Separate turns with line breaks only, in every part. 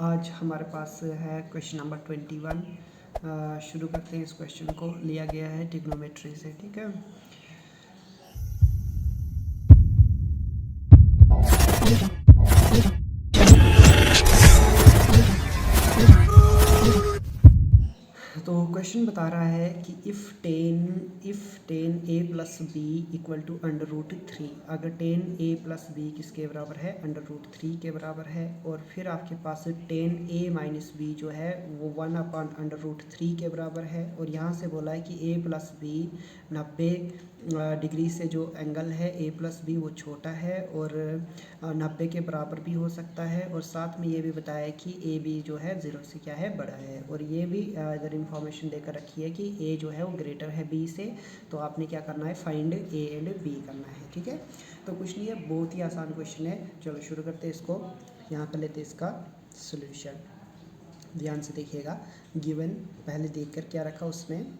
आज हमारे पास है क्वेश्चन नंबर 21। शुरू करते हैं। इस क्वेश्चन को लिया गया है ट्रिग्नोमेट्री से, ठीक है। तो क्वेश्चन बता रहा है कि if ten A plus B equal to under root three. अगर टेन ए प्लस बी किसके बराबर है? अंडर रूट थ्री के बराबर है। और फिर आपके पास टेन ए माइनस बी जो है वो 1 अंडर रूट थ्री के बराबर है। और यहाँ से बोला है कि ए प्लस बी 90 डिग्री से जो एंगल है ए प्लस बी वो छोटा है और 90 के बराबर भी हो सकता है। और साथ में ये भी बताया है कि ए बी जो है 0 से क्या है, बड़ा है। और ये भी इधर इंफॉर्मेशन देकर रखी है कि ए जो है वो ग्रेटर है बी से। तो आपने क्या करना है, फाइंड ए एंड बी करना है, ठीक है। तो कुछ नहीं है, बहुत ही आसान क्वेश्चन है। चलो शुरू करते हैं इसको। यहाँ पर लेते हैं इसका सोल्यूशन। ध्यान से देखिएगा। गिवन पहले देखकर क्या रखा उसमें,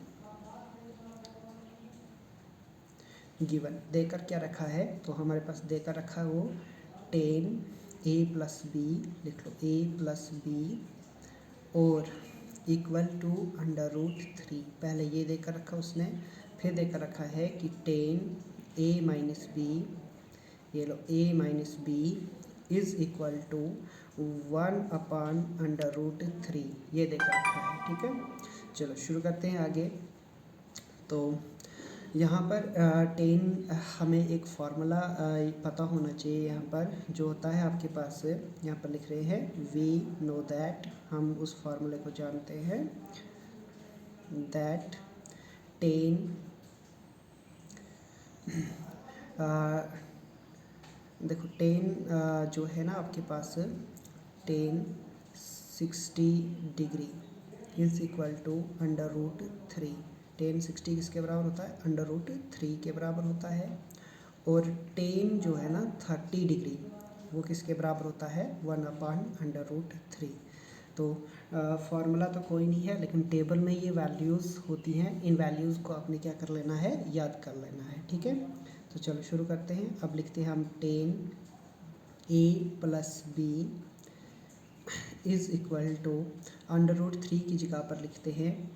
गिवन देकर क्या रखा है, तो हमारे पास देकर रखा है वो टेन ए प्लस बी, लिख लो ए प्लस बी और equal to under root three. पहले ये देकर रखा उसने। फिर देकर रखा है कि टेन ए माइनस बी, ये लो A minus B is equal to 1 under root three. ये देकर रखा है, ठीक है। चलो शुरू करते हैं आगे। तो यहाँ पर टेन हमें एक फार्मूला पता होना चाहिए। यहाँ पर जो होता है आपके पास, यहाँ पर लिख रहे हैं वी नो दैट, हम उस फार्मूले को जानते हैं दैट टेन देखो टेन जो है ना आपके पास, tan 60 degree is equal to under root three. Tan 60 किसके बराबर होता है? अंडर रूट थ्री के बराबर होता है। और टेन जो है ना 30 डिग्री वो किसके बराबर होता है? 1 अंडर रूट थ्री। तो फार्मूला तो कोई नहीं है, लेकिन टेबल में ये वैल्यूज़ होती हैं। इन वैल्यूज़ को आपने क्या कर लेना है, याद कर लेना है, ठीक है। तो चलो शुरू करते हैं। अब लिखते हैं हम ten A plus B is equal to under root three की जगह पर लिखते हैं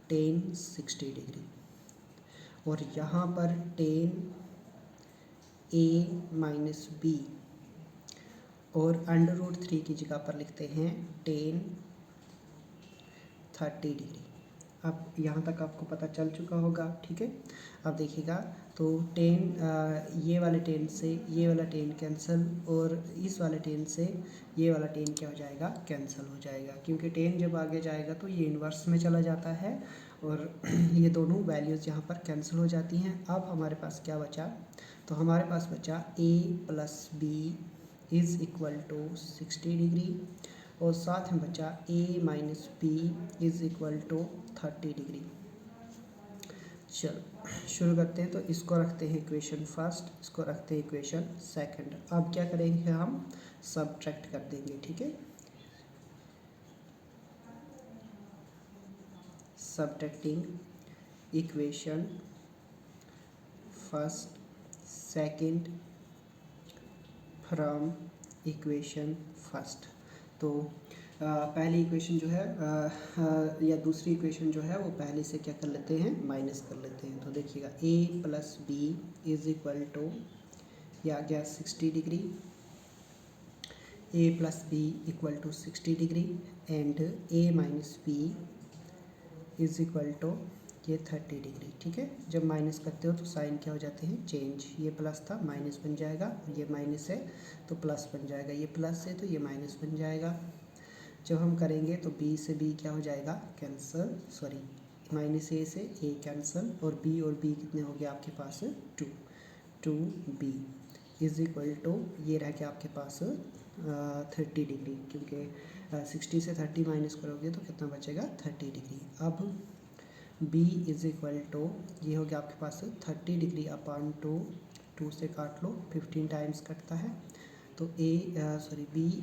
टेन 60 डिग्री। और यहाँ पर टेन ए माइनस बी और अंडर रूट थ्री की जगह पर लिखते हैं टेन 30 डिग्री। अब यहाँ तक आपको पता चल चुका होगा, ठीक है। अब देखिएगा, तो टेन ये वाले टेन से ये वाला टेन कैंसिल और इस वाले टेन से ये वाला टेन क्या हो जाएगा, कैंसिल हो जाएगा। क्योंकि टेन जब आगे जाएगा तो ये इन्वर्स में चला जाता है और ये दोनों वैल्यूज़ यहाँ पर कैंसिल हो जाती हैं। अब हमारे पास क्या बचा, तो हमारे पास बचा A plus B is equal to 60 degree और साथ में बचा A minus B is equal to 30 degree. चलो शुरू करते हैं। तो इसको रखते हैं इक्वेशन फर्स्ट, इसको रखते हैं इक्वेशन सेकंड। अब क्या करेंगे, हम सब्ट्रैक्ट कर देंगे, ठीक है। Subtracting equation first second from equation first. तो पहली इक्वेशन जो है या दूसरी इक्वेशन जो है वो पहले से क्या कर लेते हैं, माइनस कर लेते हैं। तो देखिएगा a plus B is equal to, ये आ गया 60 degree, a plus B equal to 60 degree and a minus B is equal to ये 30 डिग्री, ठीक है। जब माइनस करते हो तो साइन क्या हो जाते हैं, चेंज। ये प्लस था माइनस बन जाएगा, ये माइनस है तो प्लस बन जाएगा, ये प्लस है तो ये माइनस बन जाएगा। जब हम करेंगे तो b से b क्या हो जाएगा, कैंसिल, सॉरी माइनस ए से a कैंसिल और b कितने हो गए आपके पास, 2b इज इक्वल टू, ये रह गया आपके पास 30 डिग्री। क्योंकि 60 से 30 माइनस करोगे तो कितना बचेगा, 30 डिग्री। अब b इज इक्वल टू, ये हो गया आपके पास 30 डिग्री अपॉन 2 से काट लो, 15 टाइम्स कटता है। तो b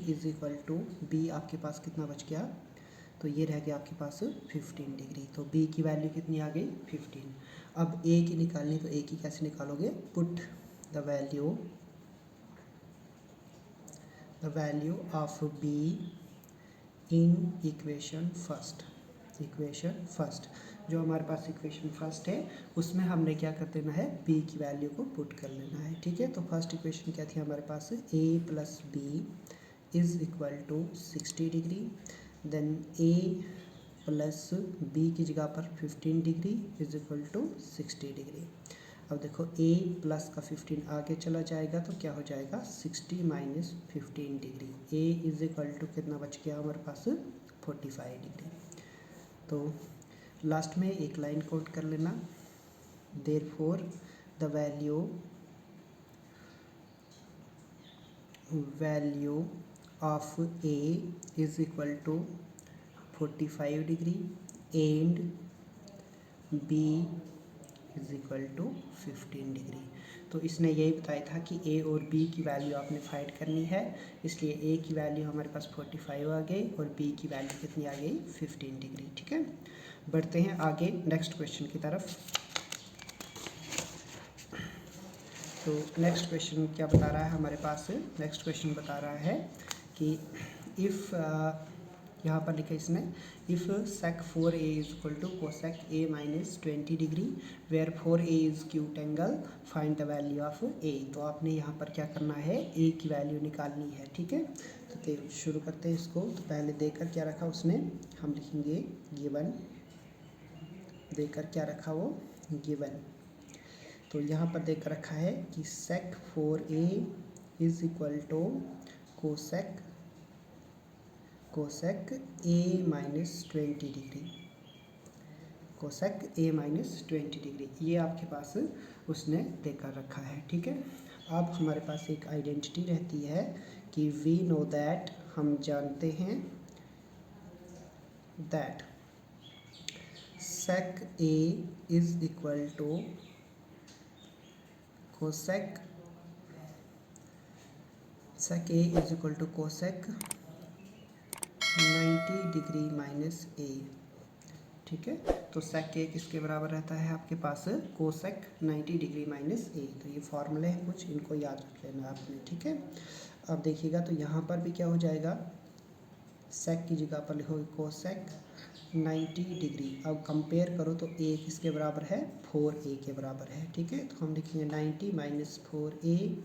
is equal to, b आपके पास कितना बच गया, तो ये रह गया आपके पास 15 डिग्री। तो b की वैल्यू कितनी आ गई, 15। अब a की निकालनी, तो a की कैसे निकालोगे, put the value of b in equation first जो हमारे पास इक्वेशन फर्स्ट है उसमें हमने क्या कर देना है, b की वैल्यू को पुट कर लेना है, ठीक है। तो फर्स्ट इक्वेशन क्या थी हमारे पास, a plus B is equal to 60 degree, then a plus B की जगह पर 15 degree is equal to 60 degree. अब देखो a प्लस का 15 आगे चला जाएगा तो क्या हो जाएगा 60 minus 15 degree, a is equal to कितना बच गया हमारे पास 45 डिग्री। तो लास्ट में एक लाइन कोट कर लेना, therefore the value of a is equal to 45 degree and b is equal to 15 degree. तो इसने यही बताया था कि a और b की वैल्यू आपने फाइंड करनी है, इसलिए a की वैल्यू हमारे पास 45 आ गई और b की वैल्यू कितनी आ गई 15 डिग्री, ठीक है। बढ़ते हैं आगे नेक्स्ट क्वेश्चन की तरफ। तो नेक्स्ट क्वेश्चन क्या बता रहा है हमारे पास, नेक्स्ट क्वेश्चन बता रहा है कि इफ़ यहाँ पर लिखा इसने if sec 4a is equal to cosec a minus 20 degree where 4a is acute angle find the value of a। तो आपने यहाँ पर क्या करना है, a की वैल्यू निकालनी है, ठीक है। तो शुरू करते हैं इसको। तो पहले देकर क्या रखा उसने, हम लिखेंगे गिवन, देकर क्या रखा वो गिवन। तो यहाँ पर देकर रखा है कि sec 4a is equal to cosec a minus 20 degree, cosec a minus 20 degree, ये आपके पास उसने देकर रखा है, ठीक है। अब हमारे पास एक आइडेंटिटी रहती है कि वी नो दैट, हम जानते हैं that sec a is equal to cosec a is equal to cosec 90 डिग्री माइनस a, ठीक है। तो sec a किसके बराबर रहता है आपके पास, cosec 90 डिग्री माइनस a। तो ये फॉर्मूले हैं कुछ, इनको याद रख लेना आपने, ठीक है। अब देखिएगा तो यहाँ पर भी क्या हो जाएगा, sec की जगह पर लिखोगे cosec 90 डिग्री। अब कंपेयर करो तो a किसके बराबर है, 4a के बराबर है, ठीक है। तो हम लिखेंगे 90 minus 4a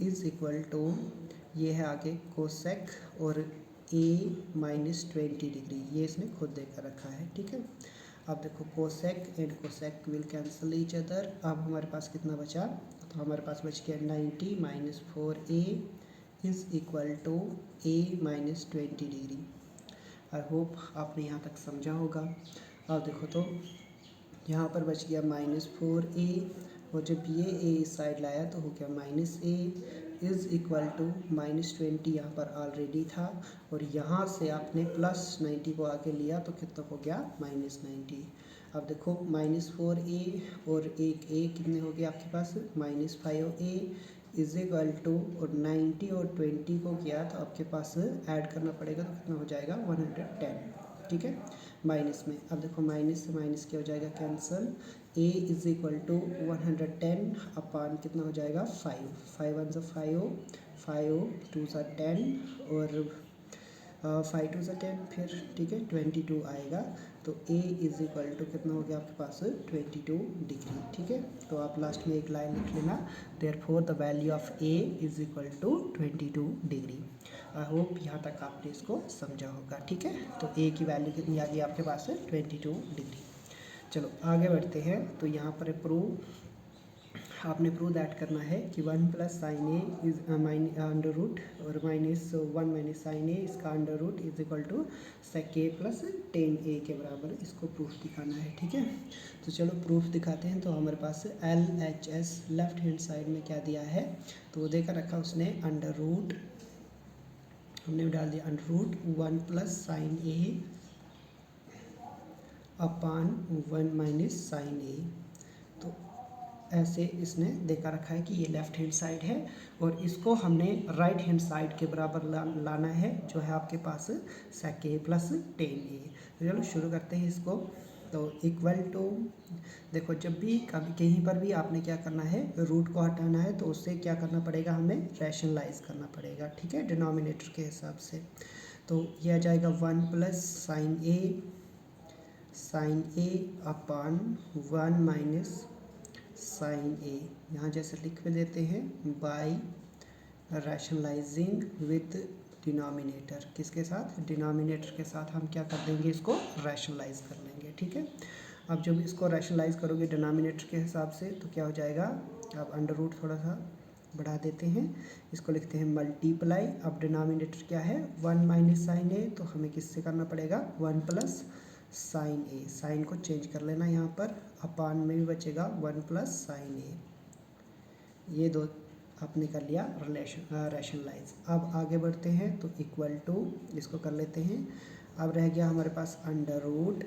is equal to, ये है आगे cosec और a माइनस 20 डिग्री, ये इसने खुद देकर रखा है, ठीक है। अब देखो cosec and cosec will cancel each other. अब हमारे पास कितना बचा, तो हमारे पास बच गया 90 minus 4a is equal to a minus 20 degree. I hope आपने यहाँ तक समझा होगा। अब देखो तो यहाँ पर बच गया माइनस 4a और जब ये a इस साइड लाया तो हो गया minus a is equal to minus 20, यहाँ पर ऑलरेडी था और यहाँ से आपने प्लस 90 को आगे लिया तो कितना हो गया माइनस 90। अब देखो माइनस 4a और एक a कितने हो गए आपके पास, minus 5a is equal to, और 90 और 20 को किया तो आपके पास ऐड करना पड़ेगा तो कितना हो जाएगा 110, ठीक है, माइनस में। अब देखो माइनस से माइनस क्या हो जाएगा cancel, a is equal to 110 upon कितना हो जाएगा 5, 5 1 5, 5 2 10 और 5 2 10 फिर, ठीक है 22 आएगा। तो a इज इक्वल टू कितना हो गया आपके पास 22 डिग्री, ठीक है। तो आप लास्ट में एक लाइन लिख लेना, therefore the value of a is equal to 22 degree. I hope यहाँ तक आपने इसको समझा होगा, ठीक है। तो a की वैल्यू कितनी आ गई आपके पास 22 डिग्री। चलो आगे बढ़ते हैं। तो यहाँ पर प्रूव, आपने प्रूव दैट करना है कि 1 plus sine A is under root और माइनस 1 माइनस साइन ए इसका under root is equal to sec A plus 10a के बराबर, इसको प्रूफ दिखाना है, ठीक है। तो चलो प्रूफ दिखाते हैं। तो हमारे पास LHS लेफ्ट हैंड साइड में क्या दिया है, तो वो देकर रखा उसने अंडर रूट, हमने डाल दिया अंडर रूट 1 प्लस साइन ए अपान 1 माइनस साइन ए। तो ऐसे इसने देखा रखा है कि ये लेफ्ट हैंड साइड है और इसको हमने राइट हैंड साइड के बराबर लाना है, जो है आपके पास सेक ए प्लस 10a। तो चलो शुरू करते हैं इसको। तो इक्वल टू, देखो जब भी कभी कहीं पर भी आपने क्या करना है, रूट को हटाना है तो उससे क्या करना पड़ेगा, हमें रैशनलाइज करना पड़ेगा, ठीक है, डिनोमिनेटर के हिसाब से। तो ये आ जाएगा 1 प्लस साइन ए अपॉन 1 माइनस साइन ए। यहाँ जैसे लिख भी देते हैं बाई रैशनलाइजिंग विद डिनोमिनेटर। किसके साथ? डिनोमिनेटर के साथ हम क्या कर देंगे, इसको रैशनलाइज कर लेंगे। ठीक है, अब जब इसको रैशनलाइज करोगे डिनोमिनेटर के हिसाब से तो क्या हो जाएगा, अब अंडर रूट थोड़ा सा बढ़ा देते हैं, इसको लिखते हैं मल्टीप्लाई। अब डिनोमिनेटर क्या है, 1 माइनस साइन ए, तो हमें किससे करना पड़ेगा, 1 प्लस साइन ए। साइन को चेंज कर लेना यहाँ पर, अपान में भी बचेगा 1 प्लस साइन ए। ये दो आपने कर लिया रैशनलाइज। अब आगे बढ़ते हैं तो इक्वल टू इसको कर लेते हैं। अब रह गया हमारे पास अंडर रूट,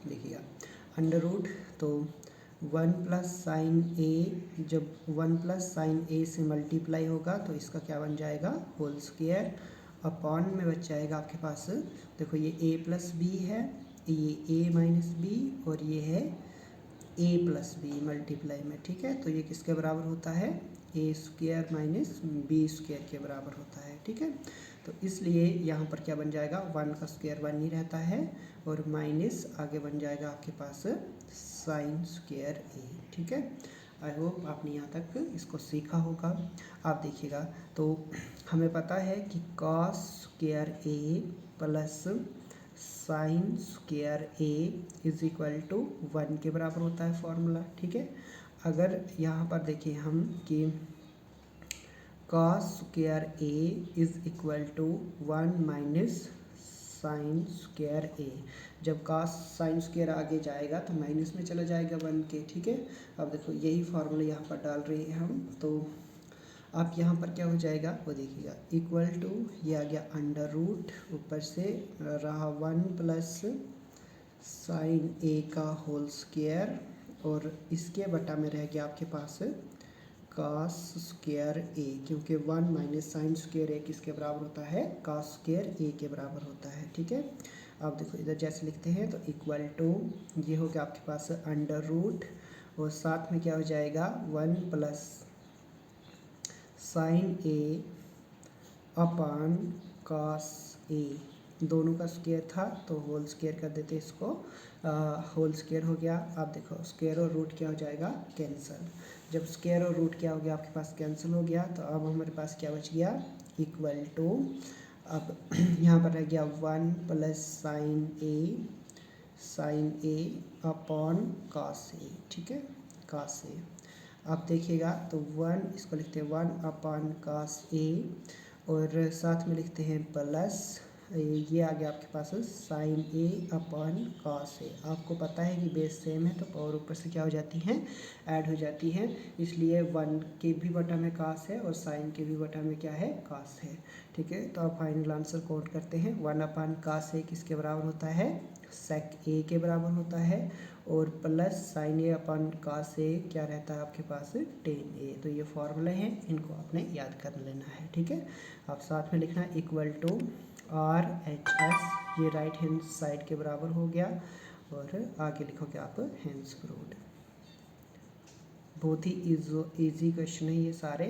देखिएगा अंडर रूट तो 1 प्लस साइन ए, जब 1 प्लस साइन ए से मल्टीप्लाई होगा तो इसका क्या बन जाएगा, होल स्क्वायर। अपॉन में बच जाएगा आपके पास, देखो ये ए प्लस बी है, ये ए माइनस बी, और ये है ए प्लस बी मल्टीप्लाई में। ठीक है, तो ये किसके बराबर होता है, ए स्क्वायर माइनस बी स्क्वायर के बराबर होता है। ठीक है, तो इसलिए यहाँ पर क्या बन जाएगा, 1 का स्क्वायर 1 ही रहता है, और माइनस आगे बन जाएगा आपके पास साइन स्क्वायर ए। ठीक है, आई होप आपने यहाँ तक इसको सीखा होगा। आप देखिएगा तो हमें पता है कि cos square A plus sine square A is equal to 1 के बराबर होता है फॉर्मूला। ठीक है, अगर यहाँ पर देखिए हम कि cos square A is equal to 1 minus sine square A, जब कॉस साइन स्क्वायर आगे जाएगा तो माइनस में चला जाएगा 1 के। ठीक है, अब देखो यही फॉर्मूला यहाँ पर डाल रहे हैं हम, तो आप यहाँ पर क्या हो जाएगा वो देखिएगा, इक्वल टू ये आ गया अंडर रूट, ऊपर से रहा 1 प्लस साइन ए का होल स्क्वायर, और इसके बटा में रह गया आपके पास कॉस स्क्वायर ए, क्योंकि 1 माइनस साइन स्क्वायर ए किसके बराबर होता है, कॉस स्क्वायर ए के बराबर होता है। ठीक है, अब देखो इधर जैसे लिखते हैं तो इक्वल टू ये हो गया आपके पास अंडर रूट, और साथ में क्या हो जाएगा 1 plus sine A upon cos A, दोनों का स्क्वायर था तो होल स्क्वायर कर देते इसको, होल स्क्वायर हो गया। अब देखो स्क्वायर और रूट क्या हो जाएगा, कैंसिल। जब स्क्वायर और रूट क्या हो गया आपके पास, कैंसिल हो गया, तो अब हमारे पास क्या बच गया, इक्वल टू, अब यहाँ पर रह गया 1 plus sine A upon cos A. ठीक है, कॉस ए, आप देखिएगा तो 1, इसको लिखते हैं 1 अपॉन कॉस ए, और साथ में लिखते हैं प्लस ये आ गया आपके पास sign A upon cos A. आपको पता है कि बेस सेम है तो पावर ऊपर से क्या हो जाती हैं, ऐड हो जाती हैं, इसलिए 1 के भी बटा में कॉस है और साइन के भी बटा में क्या है, कॉस है। ठीक है, तो आप फाइनल आंसर कोट करते हैं, 1 अपॉन कॉस ए किसके बराबर होता है, सेक ए के बराबर होता है, और plus sine A upon cos A क्या रहता है आपके पास, टेन ए। तो ये फॉर्मूले हैं, इनको आपने याद कर लेना है। ठीक है, आप साथ में लिखना इक्वल टू RHS, ये राइट हैंड साइड के बराबर हो गया, और आगे लिखोगे आप हैंड्स प्रूव्ड। बहुत ही इजी क्वेश्चन है ये सारे।